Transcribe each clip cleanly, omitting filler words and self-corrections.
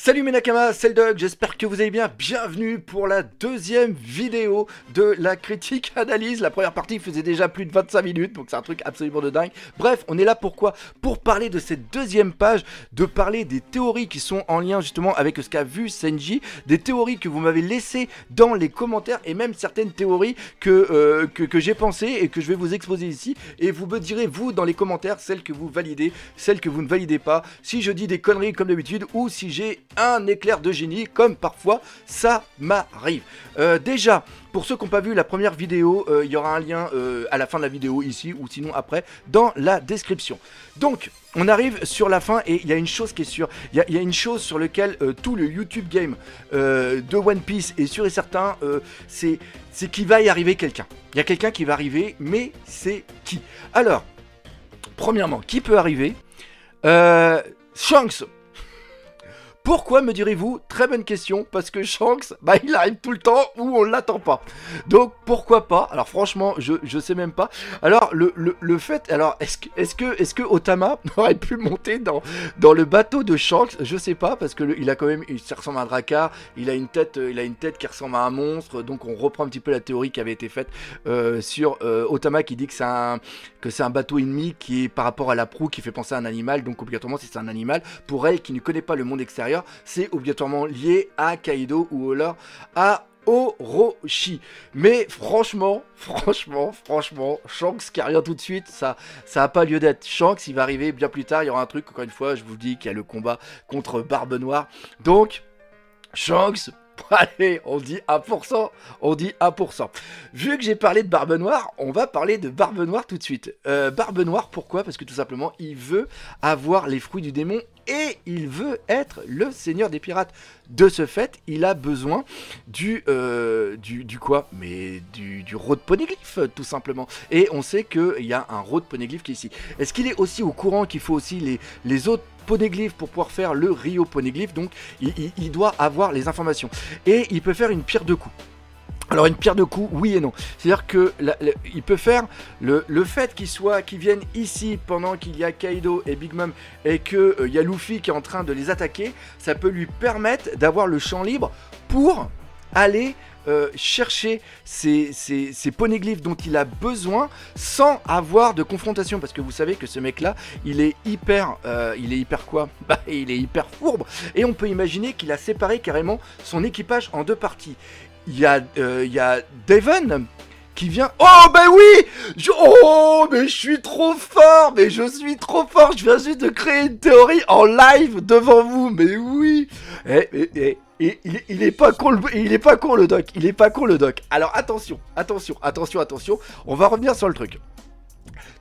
Salut mes Nakamas, c'est le Doc, j'espère que vous allez bien. Bienvenue pour la deuxième vidéo de la critique analyse. La première partie faisait déjà plus de 25 minutes, donc c'est un truc absolument de dingue. Bref, on est là pourquoi? Pour parler de cette deuxième page, de parler des théories qui sont en lien justement avec ce qu'a vu Senji, des théories que vous m'avez laissées dans les commentaires et même certaines théories que j'ai pensées et que je vais vous exposer ici. Et vous me direz vous dans les commentaires celles que vous validez, celles que vous ne validez pas, si je dis des conneries comme d'habitude ou si j'ai un éclair de génie comme parfois ça m'arrive. Déjà, pour ceux qui n'ont pas vu la première vidéo, il y aura un lien à la fin de la vidéo ici ou sinon après dans la description. Donc on arrive sur la fin et il y a une chose qui est sûre, il y a une chose sur laquelle tout le YouTube game de One Piece est sûr et certain, c'est qu'il va y arriver quelqu'un. Il y a quelqu'un qui va arriver, mais c'est qui? Alors, premièrement, qui peut arriver? Shanks. Pourquoi me direz-vous? Très bonne question, parce que Shanks, bah il arrive tout le temps où on l'attend pas. Donc pourquoi pas? Alors franchement, je sais même pas. Alors le fait, alors est-ce que Otama aurait pu monter dans le bateau de Shanks? Je sais pas, parce que il a quand même, ça ressemble à un drakkar, il a une tête qui ressemble à un monstre. Donc on reprend un petit peu la théorie qui avait été faite sur Otama qui dit que c'est un bateau ennemi qui est par rapport à la proue qui fait penser à un animal. Donc obligatoirement si c'est un animal, pour elle qui ne connaît pas le monde extérieur, c'est obligatoirement lié à Kaido ou alors à Orochi. Mais franchement, Shanks qui revient tout de suite, ça a pas lieu d'être. Shanks, il va arriver bien plus tard, il y aura un truc, encore une fois, je vous dis qu'il y a le combat contre Barbe Noire. Donc, Shanks, allez, on dit 1%, on dit 1%. Vu que j'ai parlé de Barbe Noire, on va parler de Barbe Noire tout de suite. Barbe Noire, pourquoi? Parce que tout simplement, il veut avoir les fruits du démon et il veut être le seigneur des pirates. De ce fait, il a besoin du quoi? Mais du Road Poneglyph, tout simplement. Et on sait qu'il y a un Road Poneglyph qui est ici. Est-ce qu'il est aussi au courant qu'il faut aussi les autres poneglyphes pour pouvoir faire le Rio Poneglyph? Donc il doit avoir les informations. Et il peut faire une pierre de coups. Alors une pierre de coups, oui et non. C'est-à-dire que il peut faire le fait qu'il vienne ici pendant qu'il y a Kaido et Big Mom et qu'il y a Luffy qui est en train de les attaquer, ça peut lui permettre d'avoir le champ libre pour aller chercher ces poneglyphes dont il a besoin sans avoir de confrontation, parce que vous savez que ce mec là il est hyper quoi? Bah il est hyper fourbe et on peut imaginer qu'il a séparé carrément son équipage en deux parties. Il y a Devon qui vient. Oh ben oui, oh mais je suis trop fort, je viens juste de créer une théorie en live devant vous, mais oui. Il est pas con le doc, Alors attention, on va revenir sur le truc.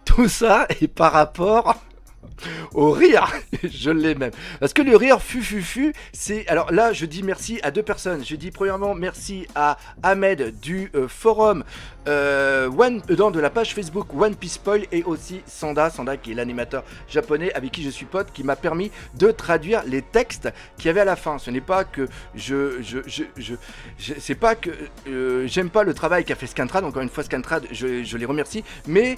Tout ça est par rapport au rire, je l'ai même. Parce que le rire c'est... Alors là, je dis merci à deux personnes. Je dis premièrement merci à Ahmed du forum de la page Facebook One Piece Spoil et aussi Sanda qui est l'animateur japonais avec qui je suis pote, qui m'a permis de traduire les textes qu'il y avait à la fin. Ce n'est pas que c'est pas que j'aime pas le travail qu'a fait Scantrad. Encore une fois, Scantrad, je les remercie. Mais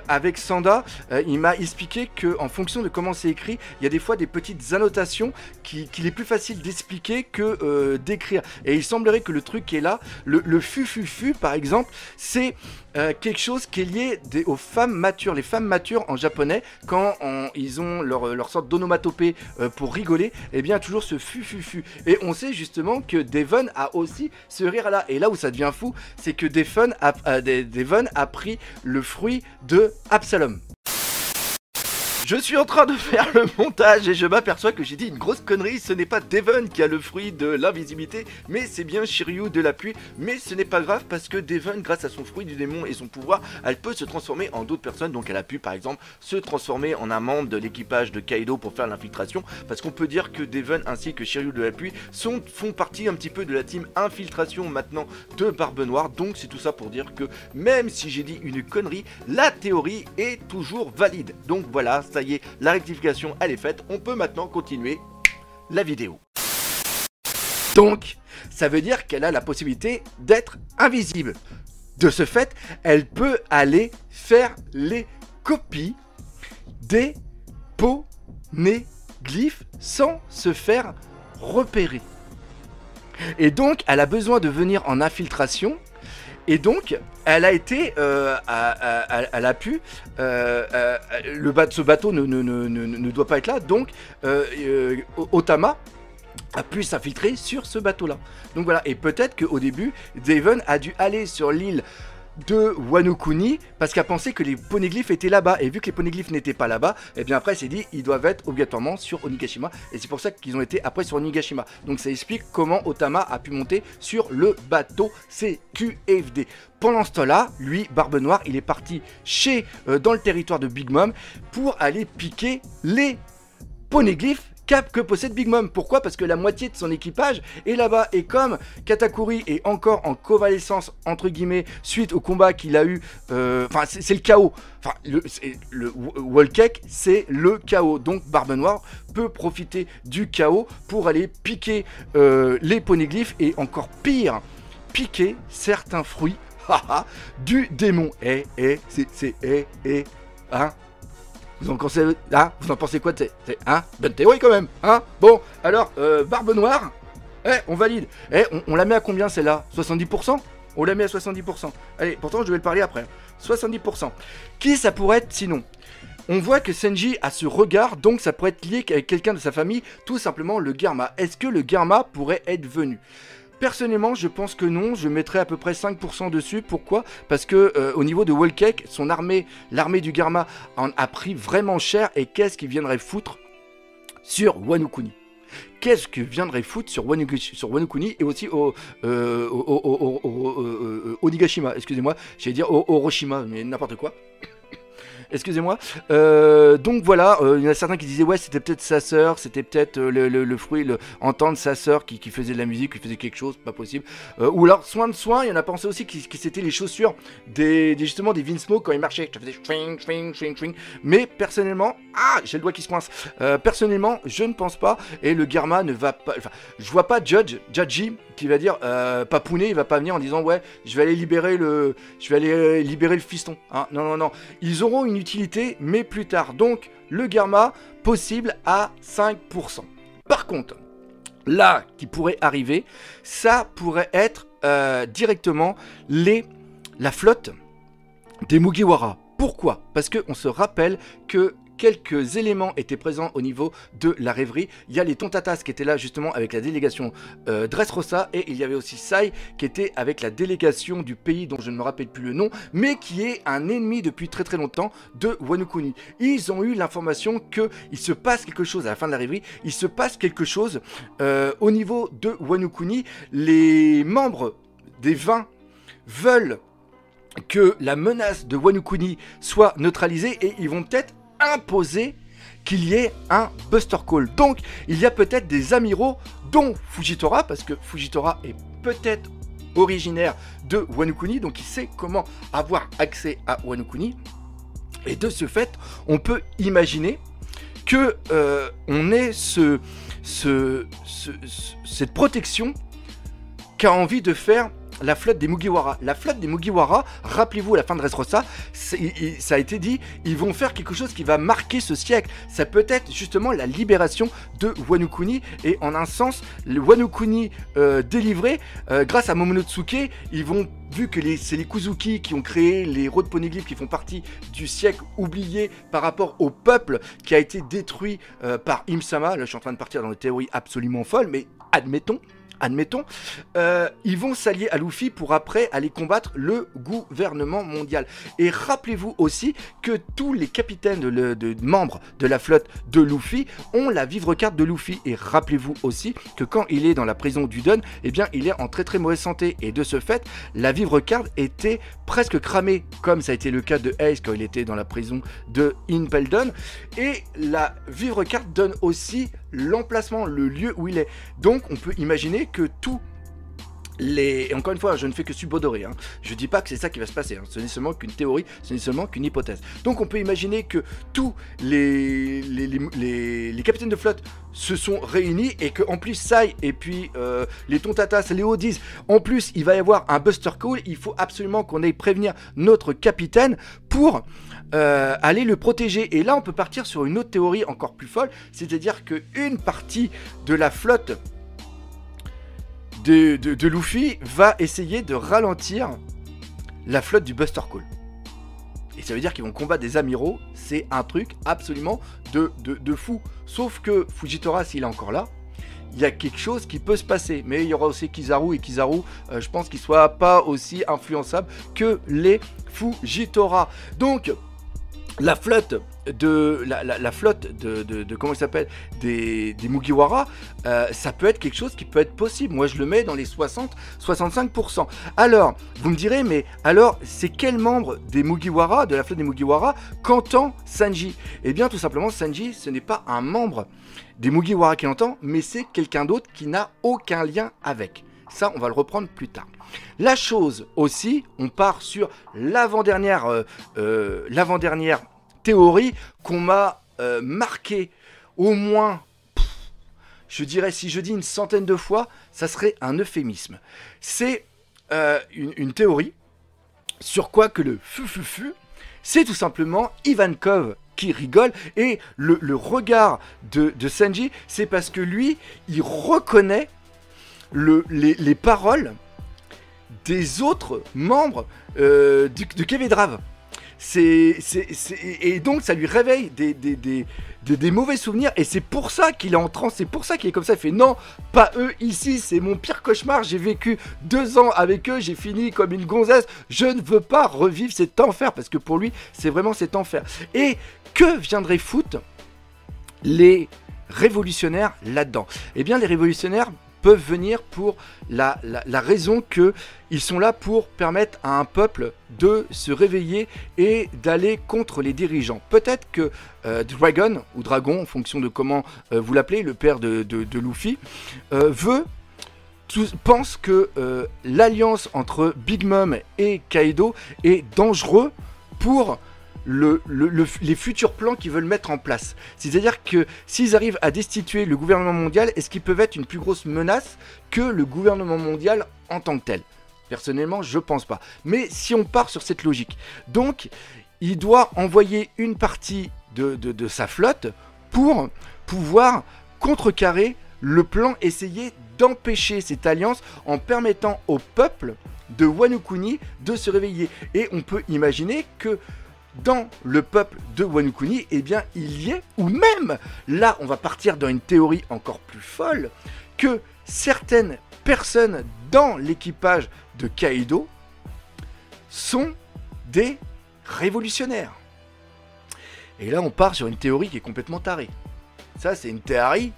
avec Sanda, il m'a expliqué que en fonction de comment c'est écrit, il y a des fois des petites annotations qu'il est plus facile d'expliquer que d'écrire. Et il semblerait que le truc qui est là, le fufufu par exemple, c'est quelque chose qui est lié aux femmes matures. Les femmes matures en japonais, quand ils ont leur sorte d'onomatopée pour rigoler, et bien toujours ce fufufu. Et on sait justement que Devon a aussi ce rire là. Et là où ça devient fou, c'est que Devon a pris le fruit de Absalom. Je suis en train de faire le montage et je m'aperçois que j'ai dit une grosse connerie. Ce n'est pas Devon qui a le fruit de l'invisibilité, mais c'est bien Shiryu de la pluie. Mais ce n'est pas grave parce que Devon, grâce à son fruit du démon et son pouvoir, elle peut se transformer en d'autres personnes. Donc elle a pu par exemple se transformer en un membre de l'équipage de Kaido pour faire l'infiltration. Parce qu'on peut dire que Devon ainsi que Shiryu de la pluie font partie un petit peu de la team infiltration maintenant de Barbe Noire. Donc c'est tout ça pour dire que même si j'ai dit une connerie, la théorie est toujours valide. Donc voilà, ça y est, la rectification elle est faite, on peut maintenant continuer la vidéo. Donc, ça veut dire qu'elle a la possibilité d'être invisible. De ce fait, elle peut aller faire les copies des poneglyphes sans se faire repérer. Et donc, elle a besoin de venir en infiltration. Et donc, elle a été, elle a pu, ce bateau ne doit pas être là. Donc, Otama a pu s'infiltrer sur ce bateau-là. Donc voilà, et peut-être qu'au début, Daven a dû aller sur l'île de Wano Kuni parce qu'elle pensait que les poneglyphes étaient là-bas, et vu que les poneglyphes n'étaient pas là-bas, et bien après elle s'est dit ils doivent être obligatoirement sur Onigashima, et c'est pour ça qu'ils ont été après sur Onigashima. Donc ça explique comment Otama a pu monter sur le bateau CQFD. Pendant ce temps-là, lui, Barbe Noire, il est parti dans le territoire de Big Mom pour aller piquer les poneglyphes que possède Big Mom. Pourquoi? Parce que la moitié de son équipage est là-bas, et comme Katakuri est encore en convalescence entre guillemets suite au combat qu'il a eu, enfin c'est le chaos, enfin le Whole Cake c'est le chaos, donc Barbe Noire peut profiter du chaos pour aller piquer les poneglyphes, et encore pire, piquer certains fruits du démon. Hein? Vous en pensez quoi? C'est bonne théorie quand même, hein? Bon, alors, Barbe Noire, on valide. On la met à combien celle-là? 70%? On la met à 70%. Allez, pourtant je vais le parler après. 70%. Qui ça pourrait être sinon? On voit que Senji a ce regard, donc ça pourrait être lié avec quelqu'un de sa famille, tout simplement le Garma. Est-ce que le Garma pourrait être venu? Personnellement, je pense que non, je mettrais à peu près 5% dessus. Pourquoi? Parce que au niveau de Whole Cake, son armée, l'armée du Garma, en a pris vraiment cher. Et qu'est-ce qu'il viendrait foutre sur Wano Kuni? Qu'est-ce qu'il viendrait foutre sur Wano Kuni et aussi au Onigashima? Excusez-moi, j'allais dire au Oroshima, mais n'importe quoi. Excusez-moi. Donc voilà, il y en a certains qui disaient ouais c'était peut-être sa sœur, c'était peut-être le fruit, entendre sa sœur qui faisait de la musique, qui faisait quelque chose, pas possible. Ou alors soin de soin, il y en a pensé aussi que c'était les chaussures justement des Vince Mo quand il marchait, ça faisait swing. Mais personnellement, j'ai le doigt qui se coince. Personnellement, je ne pense pas, et le Garma ne va pas, enfin, je vois pas Judgy qui va dire Papounet, il va pas venir en disant ouais je vais aller libérer le fiston, hein. Non, ils auront une utilité mais plus tard, donc le Garma possible à 5%. Par contre, là qui pourrait arriver, ça pourrait être directement la flotte des Mugiwara. Pourquoi? Parce qu'on se rappelle que quelques éléments étaient présents au niveau de la rêverie. Il y a les Tontatas qui étaient là justement avec la délégation Dressrosa, et il y avait aussi Sai qui était avec la délégation du pays dont je ne me rappelle plus le nom, mais qui est un ennemi depuis très très longtemps de Wano Kuni. Ils ont eu l'information qu'il se passe quelque chose à la fin de la rêverie, il se passe quelque chose au niveau de Wano Kuni. Les membres des 20 veulent que la menace de Wano Kuni soit neutralisée, et ils vont peut-être imposer qu'il y ait un Buster Call. Donc il y a peut-être des amiraux, dont Fujitora, parce que Fujitora est peut-être originaire de Wano Kuni, donc il sait comment avoir accès à Wano Kuni, et de ce fait on peut imaginer que on ait cette protection qu'a envie de faire la flotte des Mugiwara. La flotte des Mugiwara, rappelez-vous à la fin de Dressrosa, ça a été dit, ils vont faire quelque chose qui va marquer ce siècle. Ça peut être justement la libération de Wano Kuni, et en un sens, le Wano Kuni délivré, grâce à Momonotsuke, ils vont, vu que c'est les Kuzuki qui ont créé les Road Poneglyphs qui font partie du siècle oublié par rapport au peuple qui a été détruit par Im-sama. Là je suis en train de partir dans des théories absolument folles, mais admettons, ils vont s'allier à Luffy pour après aller combattre le gouvernement mondial. Et rappelez-vous aussi que tous les capitaines de membres de la flotte de Luffy ont la vivre-carte de Luffy. Et rappelez-vous aussi que quand il est dans la prison d'Udon, eh bien il est en très très mauvaise santé, et de ce fait la vivre-carte était presque cramée, comme ça a été le cas de Ace quand il était dans la prison de Impel Down. Et la vivre-carte donne aussi l'emplacement, le lieu où il est. Donc on peut imaginer que et encore une fois, je ne fais que subodorer, hein. Je dis pas que c'est ça qui va se passer, hein. Ce n'est seulement qu'une théorie, ce n'est seulement qu'une hypothèse. Donc on peut imaginer que tous les capitaines de flotte se sont réunis, et que en plus Sai et puis les Tontatas, Léo disent en plus il va y avoir un Buster Call, il faut absolument qu'on aille prévenir notre capitaine pour aller le protéger. Et là, on peut partir sur une autre théorie encore plus folle, c'est-à-dire qu'une partie de la flotte de Luffy va essayer de ralentir la flotte du Buster Call. Et ça veut dire qu'ils vont combattre des amiraux. C'est un truc absolument de fou. Sauf que Fujitora, s'il est encore là, il y a quelque chose qui peut se passer. Mais il y aura aussi Kizaru, et Kizaru, je pense qu'il ne soit pas aussi influençable que les Fujitora. Donc, la flotte la flotte de comment il s'appelle, des Mugiwara, ça peut être quelque chose qui peut être possible. Moi je le mets dans les 60-65%. Alors vous me direz, mais alors c'est quel membre des Mugiwara, de la flotte des Mugiwara, qu'entend Sanji? Eh bien tout simplement, Sanji, ce n'est pas un membre des Mugiwara qui l'entend, mais c'est quelqu'un d'autre qui n'a aucun lien avec. Ça, on va le reprendre plus tard. La chose aussi, on part sur l'avant-dernière théorie qu'on m'a marqué au moins, je dirais, si je dis une centaine de fois, ça serait un euphémisme. C'est une théorie sur quoi que le fufufu, c'est tout simplement Ivankov qui rigole, et le regard de Sanji, c'est parce que lui, il reconnaît les paroles des autres membres de Kevedrave. Et donc ça lui réveille des mauvais souvenirs, et c'est pour ça qu'il est en transe, c'est pour ça qu'il est comme ça. Il fait non, pas eux, ici c'est mon pire cauchemar, j'ai vécu 2 ans avec eux, j'ai fini comme une gonzesse, je ne veux pas revivre cet enfer, parce que pour lui c'est vraiment cet enfer. Et que viendraient foutre les révolutionnaires là-dedans? Eh bien les révolutionnaires peuvent venir pour la raison qu'ils sont là pour permettre à un peuple de se réveiller et d'aller contre les dirigeants. Peut-être que Dragon, ou Dragon, en fonction de comment vous l'appelez, le père de Luffy, pense que l'alliance entre Big Mom et Kaido est dangereux pour les futurs plans qu'ils veulent mettre en place. C'est-à-dire que s'ils arrivent à destituer le gouvernement mondial, est-ce qu'ils peuvent être une plus grosse menace que le gouvernement mondial en tant que tel? Personnellement, je pense pas. Mais si on part sur cette logique, donc il doit envoyer une partie de sa flotte pour pouvoir contrecarrer le plan, essayer d'empêcher cette alliance en permettant au peuple de Wano Kuni de se réveiller. Et on peut imaginer que dans le peuple de Wano Kuni, eh bien, il y est, ou même, là, on va partir dans une théorie encore plus folle, que certaines personnes dans l'équipage de Kaido sont des révolutionnaires. Et là, on part sur une théorie qui est complètement tarée. Ça, c'est une théorie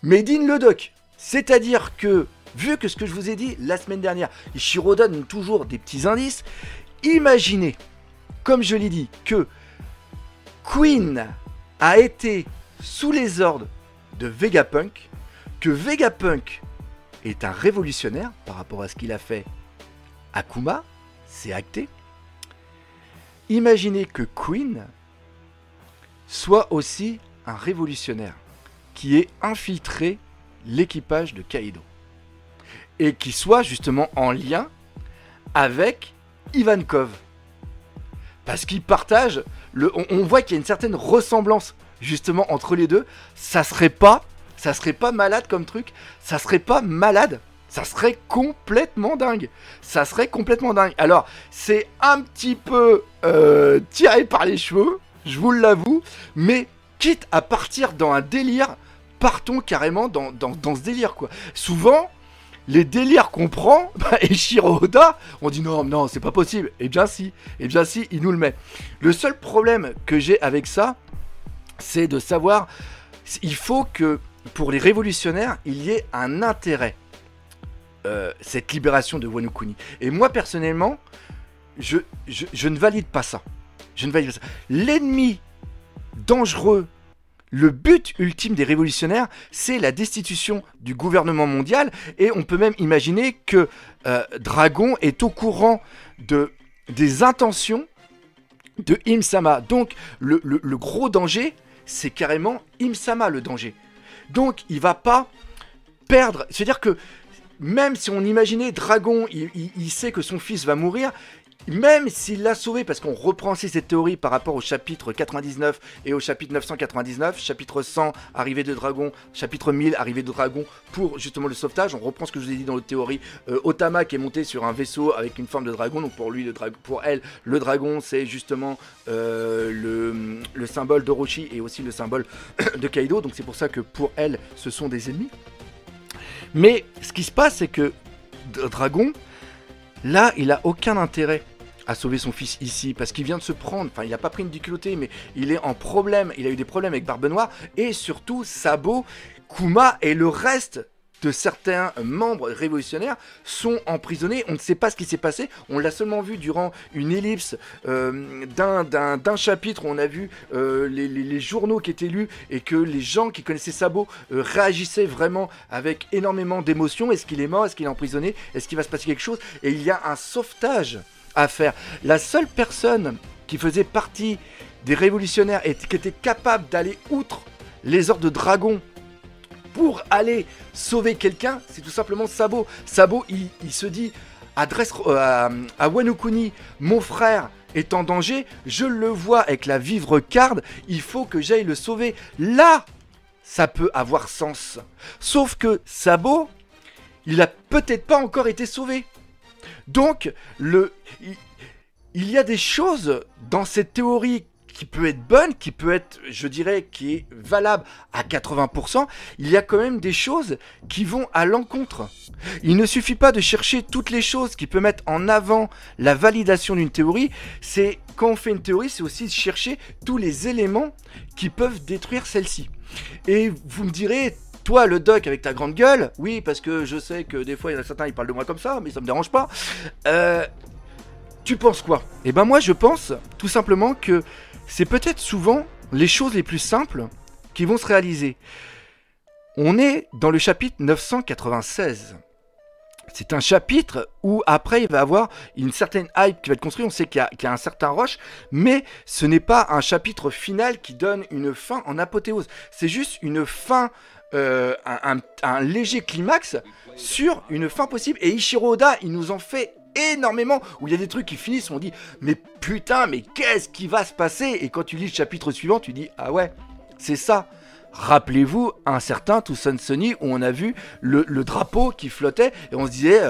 made in le doc. C'est-à-dire que, vu que ce que je vous ai dit la semaine dernière, Ichiro donne toujours des petits indices, imaginez, comme je l'ai dit, que Queen a été sous les ordres de Vegapunk, que Vegapunk est un révolutionnaire par rapport à ce qu'il a fait à Kuma, c'est acté. Imaginez que Queen soit aussi un révolutionnaire qui ait infiltré l'équipage de Kaido, et qui soit justement en lien avec Ivankov. Parce qu'ils partagent, on voit qu'il y a une certaine ressemblance justement entre les deux. Ça serait pas malade comme truc, ça serait pas malade, ça serait complètement dingue. Ça serait complètement dingue. Alors, c'est un petit peu tiré par les cheveux, je vous l'avoue, mais quitte à partir dans un délire, partons carrément dans ce délire, quoi. Souvent, les délires qu'on prend, Eiichiro Oda, on dit non, c'est pas possible. Eh bien si, il nous le met. Le seul problème que j'ai avec ça, c'est de savoir, il faut que pour les révolutionnaires, il y ait un intérêt, cette libération de Wano Kuni. Et moi personnellement, je ne valide pas ça. L'ennemi dangereux, le but ultime des révolutionnaires, c'est la destitution du gouvernement mondial, et on peut même imaginer que Dragon est au courant des intentions de Im-sama. Donc le gros danger, c'est carrément Im-sama le danger. Donc il va pas perdre, c'est-à-dire que même si on imaginait Dragon, il sait que son fils va mourir, même s'il l'a sauvé, parce qu'on reprend aussi cette théorie par rapport au chapitre 99 et au chapitre 999, chapitre 100, arrivée de dragon, chapitre 1000, arrivée de dragon, pour justement le sauvetage, on reprend ce que je vous ai dit dans l'autre théorie, Otama qui est monté sur un vaisseau avec une forme de dragon, donc pour lui, pour elle, le dragon c'est justement le symbole d'Orochi et aussi le symbole de Kaido, donc c'est pour ça que pour elle, ce sont des ennemis. Mais ce qui se passe, c'est que Dragon, là, il a aucun intérêt à sauver son fils ici, parce qu'il vient de se prendre, enfin il n'a pas pris une déculottée, mais il est en problème, il a eu des problèmes avec Barbe Noire, et surtout Sabo, Kuma et le reste de certains membres révolutionnaires sont emprisonnés, on ne sait pas ce qui s'est passé, on l'a seulement vu durant une ellipse d'un chapitre où on a vu les journaux qui étaient lus et que les gens qui connaissaient Sabo réagissaient vraiment avec énormément d'émotion. Est-ce qu'il est mort? Est-ce qu'il est emprisonné? Est-ce qu'il va se passer quelque chose? Et il y a un sauvetage à faire. La seule personne qui faisait partie des révolutionnaires et qui était capable d'aller outre les ordres de dragon pour aller sauver quelqu'un, c'est tout simplement Sabo. Sabo, il se dit à Wano Kuni, mon frère est en danger, je le vois avec la vivre card, il faut que j'aille le sauver. Là, ça peut avoir sens. Sauf que Sabo, il a peut-être pas encore été sauvé. Donc, il y a des choses dans cette théorie qui peut être bonne, qui peut être, je dirais, qui est valable à 80%, il y a quand même des choses qui vont à l'encontre. Il ne suffit pas de chercher toutes les choses qui peuvent mettre en avant la validation d'une théorie. C'est quand on fait une théorie, c'est aussi chercher tous les éléments qui peuvent détruire celle-ci. Et vous me direz, toi le doc avec ta grande gueule, oui, parce que je sais que des fois il y en a certains ils parlent de moi comme ça, mais ça me dérange pas. Tu penses quoi? Eh ben moi je pense tout simplement que c'est peut-être souvent les choses les plus simples qui vont se réaliser. On est dans le chapitre 996. C'est un chapitre où après il va y avoir une certaine hype qui va être construite. On sait qu'il y a un certain rush, mais ce n'est pas un chapitre final qui donne une fin en apothéose. C'est juste une fin, un léger climax sur une fin possible. Et Ichiro Oda, il nous en fait énormément, où il y a des trucs qui finissent, on dit mais putain, mais qu'est-ce qui va se passer? Et quand tu lis le chapitre suivant, tu dis ah ouais, c'est ça. Rappelez-vous un certain Tucson Sunny où on a vu le drapeau qui flottait et on se disait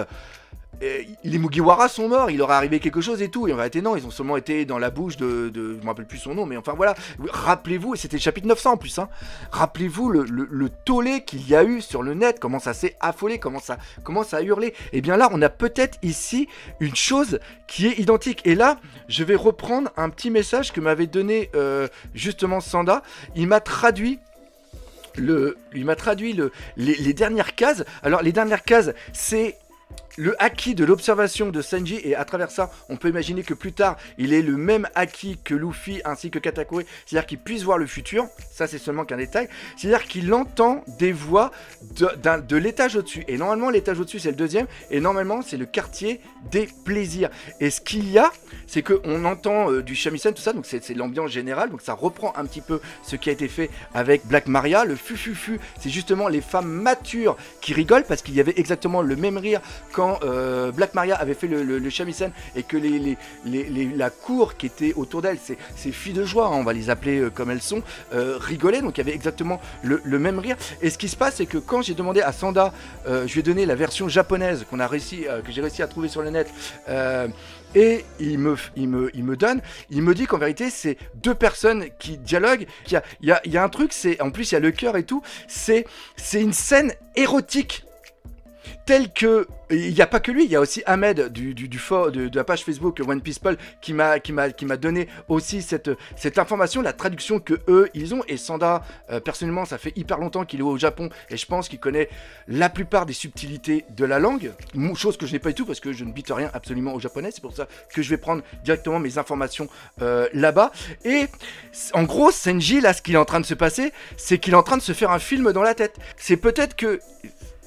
les Mugiwara sont morts, il leur est arrivé quelque chose et tout. Et en réalité non, ils ont seulement été dans la bouche de je me rappelle plus son nom, mais enfin voilà. Rappelez-vous, c'était le chapitre 900 en plus, hein. Rappelez-vous le tollé qu'il y a eu sur le net, comment ça s'est affolé, comment ça a hurlé. Et bien là, on a peut-être ici une chose qui est identique. Et là, je vais reprendre un petit message que m'avait donné justement Sanda. Il m'a traduit les dernières cases. Alors les dernières cases, c'est le acquis de l'observation de Sanji, et à travers ça, on peut imaginer que plus tard, il ait le même acquis que Luffy ainsi que Katakuri, c'est-à-dire qu'il puisse voir le futur. Ça, c'est seulement qu'un détail. C'est-à-dire qu'il entend des voix de l'étage au-dessus. Et normalement, l'étage au-dessus, c'est le deuxième. Et normalement, c'est le quartier des plaisirs. Et ce qu'il y a, c'est qu'on entend du shamisen, tout ça. Donc, c'est l'ambiance générale. Donc, ça reprend un petit peu ce qui a été fait avec Black Maria. Le fufufu, c'est justement les femmes matures qui rigolent parce qu'il y avait exactement le même rire quand Black Maria avait fait le shamisen et que la cour qui était autour d'elle, ces filles de joie, hein, on va les appeler comme elles sont, rigolaient. Donc il y avait exactement le même rire. Et ce qui se passe, c'est que quand j'ai demandé à Sanda, je lui ai donné la version japonaise que j'ai réussi à trouver sur le net, et il me dit qu'en vérité c'est deux personnes qui dialoguent. Il y a un truc, en plus il y a le cœur et tout, c'est une scène érotique. Tel que, il n'y a pas que lui, il y a aussi Ahmed de la page Facebook One Piece Paul qui m'a donné aussi cette information, la traduction que eux ils ont. Et Sanda, personnellement, ça fait hyper longtemps qu'il est au Japon et je pense qu'il connaît la plupart des subtilités de la langue, chose que je n'ai pas du tout parce que je ne bite rien absolument au japonais. C'est pour ça que je vais prendre directement mes informations là-bas. Et en gros, Sanji, là, ce qu'il est en train de se passer, c'est qu'il est en train de se faire un film dans la tête. C'est peut-être que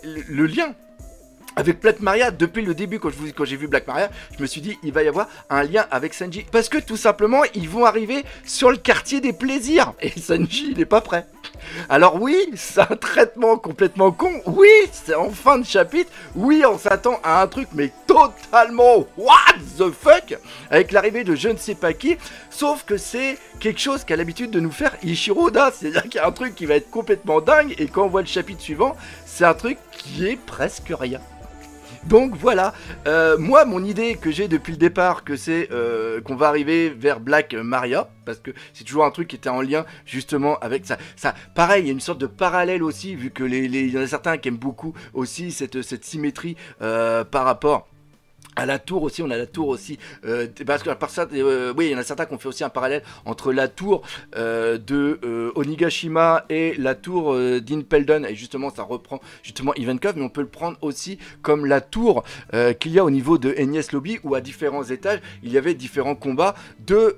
le lien avec Black Maria, depuis le début, quand j'ai vu Black Maria, je me suis dit, il va y avoir un lien avec Sanji. Parce que tout simplement, ils vont arriver sur le quartier des plaisirs. Et Sanji, il n'est pas prêt. Alors oui, c'est un traitement complètement con. Oui, c'est en fin de chapitre. Oui, on s'attend à un truc mais totalement what the fuck avec l'arrivée de je ne sais pas qui. Sauf que c'est quelque chose qu'a l'habitude de nous faire Ichiro Oda. C'est-à-dire qu'il y a un truc qui va être complètement dingue et quand on voit le chapitre suivant, c'est un truc qui est presque rien. Donc voilà, moi mon idée que j'ai depuis le départ, que c'est qu'on va arriver vers Black Maria, parce que c'est toujours un truc qui était en lien justement avec ça. Pareil, il y a une sorte de parallèle aussi, vu que il y en a certains qui aiment beaucoup aussi cette symétrie par rapport à la tour aussi. On a la tour aussi, parce que à part ça, oui, il y en a certains qui ont fait aussi un parallèle entre la tour de Onigashima et la tour d'Impeldown, et justement ça reprend justement Ivankov, mais on peut le prendre aussi comme la tour qu'il y a au niveau de Enies Lobby, où à différents étages il y avait différents combats de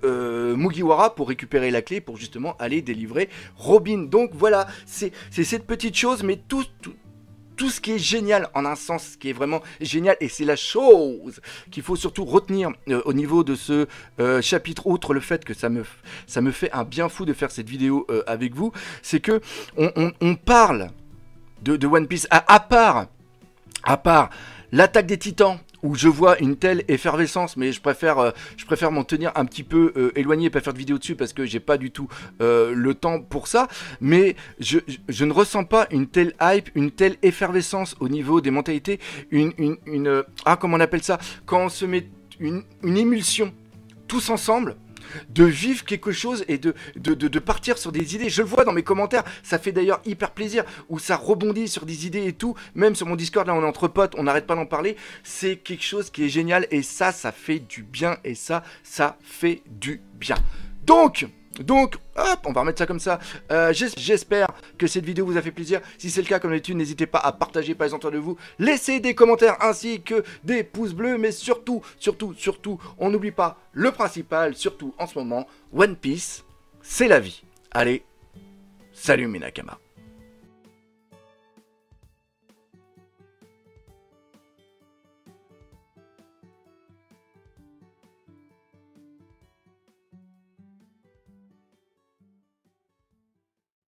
Mugiwara pour récupérer la clé pour justement aller délivrer Robin. Donc voilà, c'est cette petite chose, mais tout ce qui est génial, en un sens, ce qui est vraiment génial, et c'est la chose qu'il faut surtout retenir au niveau de ce chapitre, outre le fait que ça me fait un bien fou de faire cette vidéo avec vous, c'est que on parle de One Piece, à part l'attaque des titans, où je vois une telle effervescence, mais je préfère m'en tenir un petit peu éloigné et pas faire de vidéo dessus parce que j'ai pas du tout le temps pour ça. Mais je ne ressens pas une telle hype, une telle effervescence au niveau des mentalités, comment on appelle ça, quand on se met une émulsion tous ensemble, de vivre quelque chose et de partir sur des idées. Je le vois dans mes commentaires, ça fait d'ailleurs hyper plaisir, où ça rebondit sur des idées et tout. Même sur mon Discord, là on est entre potes, on n'arrête pas d'en parler. C'est quelque chose qui est génial, et ça fait du bien, et ça fait du bien. Donc, hop, on va remettre ça comme ça. J'espère que cette vidéo vous a fait plaisir. Si c'est le cas, comme d'habitude, n'hésitez pas à partager par les autour de vous. Laissez des commentaires ainsi que des pouces bleus. Mais surtout, on n'oublie pas le principal. Surtout en ce moment, One Piece, c'est la vie. Allez, salut mes Nakamas.